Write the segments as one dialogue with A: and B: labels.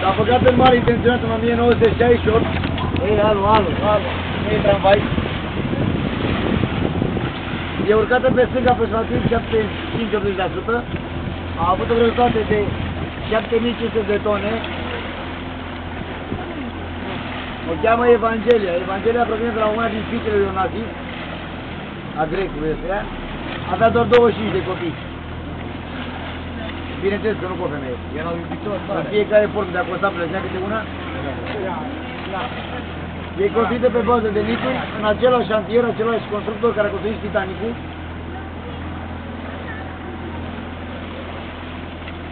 A: S-a băgat în mare intenționat în 1968. Ei, alu, ei tramvai. E urcată pe stânga aproximativ 75-80%. A avut o greutate de 7500 de tone. O cheamă Evanghelia. Evanghelia provine de la una din fiicele lui Onasif, a grecului ăsta. Avea doar 25 de copii. Bineînțeles că nu cu o femeie.
B: Erau iubitori,
A: În fiecare port de acosta plăcea câte una. E construită pe bază de nicuri, în același șantier, același constructor care a construit Titanicul.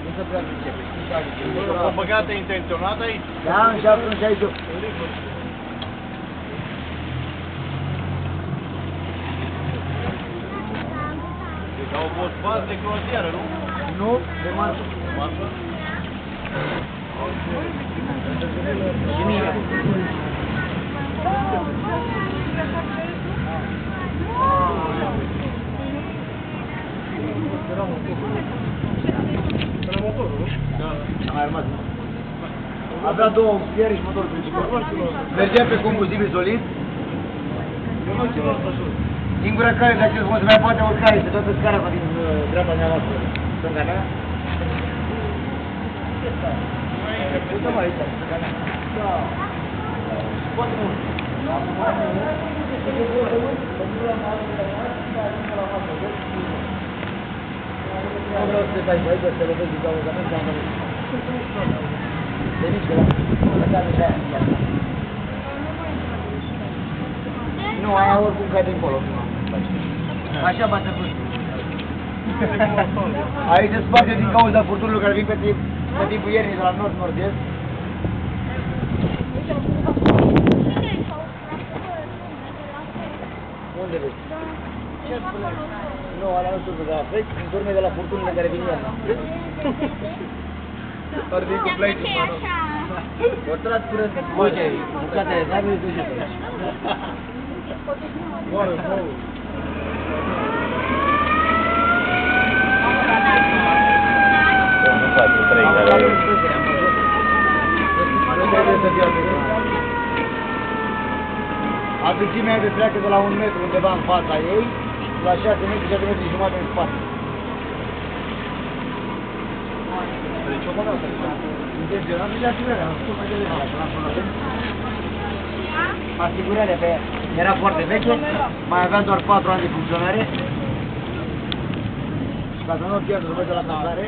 A: Nu se prea pricepe.
B: O băgată intenționată aici?
A: Da, în 68.
B: Deci au fost baze de croazieră, nu?
A: Nu, de marșă.
B: Marșă?
A: Și mie. A mai rămas. Avea două fiere și motorul principal. Mergea pe combustibil solid. Singura care de acest moment se mai poate urca este toată scara din dreapta mea voastră. Stânga mea. Uite-mă aici, stânga mea. Da. Poate mult. Nu vreau să te dai aici, să te lovezi din cauza mea, să-am venit. De nici de la... Nu, aia oricum cade încolo. Așa bate vânt. Aici se spate din cauza furtunilor care vin pe timpul iernii de la nord-nord-est. Unde vezi? Nu, alea nu turme de la frec, sunt turme de la furtunile care vin iarna.
B: Ar fi cu play-ul, mă.
A: O tras curând. Uite, bucata de nave, duce pe așa.
B: Moară, moară.
C: Nu face 3 care...
A: Nu trebuie să fie atât. Adâncimea de pleacă de la 1 metru undeva în fața ei, la 6 metri, 6 metri jumătate în spate.
B: Deci o băgată.
A: Intenționat și de asigurarea, am spus mai devreme. Asigurarea pe ea era foarte veche, mai avea doar 4 ani de funcționare. Și ca să nu o pierdă să merge la casare,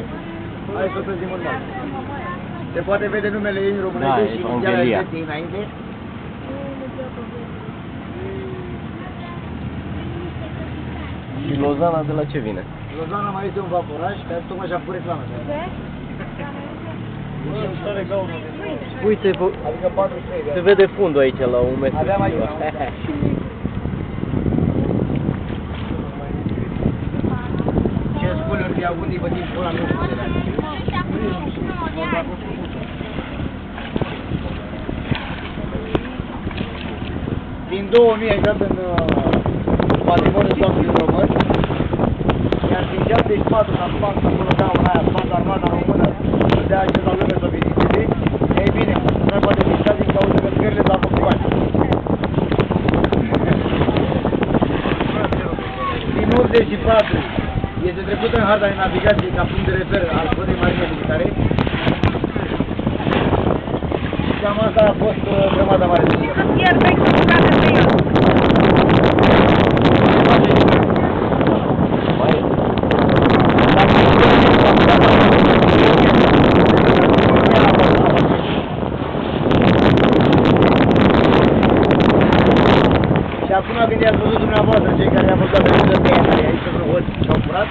A: hai să o trezim în mare. Se poate vede numele ei în românește și inițiala ei înainte.
C: Și Lozana de la ce vine?
A: Lozana mai este un vaporaj, care tocmai și-a făcut reclamă.
C: Uite,
A: Adică 43 de
C: se vede fundul aici la 1 metru.
A: Aveam aici. Ce sculuri fi avut după timpul ăla, nu știu de la. Din 2000 a intrat în patrimoniul statului român, iar din 74 s-a spart acolo gaura aia, spart armata română, de acest al lumea să viziteze. Ei bine, nu poate mișca din cauza că scările s-au făcut bani. Din 84 este trecută în harta de navigație ca punct de reper al flotei marine militare. Și cam asta a fost grămada mare de zi.
D: Iar vechi să bucate pe el.
A: Și acum când i-ați văzut dumneavoastră, cei care i-au văzut pe ea care aici în hoți s-au furat,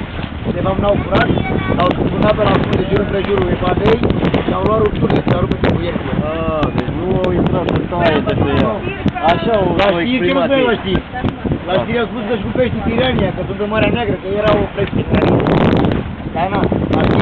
A: de fapt n-au furat, s-au scurnat pe la fund de jur împrejurul epatei și au luat rupturile și au rupt pe cuierțile.
C: Deci nu au intrat în taie de pe ea. Așa au exprimat ei.
A: La știri, la știri au spus că-și cu pești Tirania, că sunt pe Marea Neagră, că era o flexie. Dar na, la știri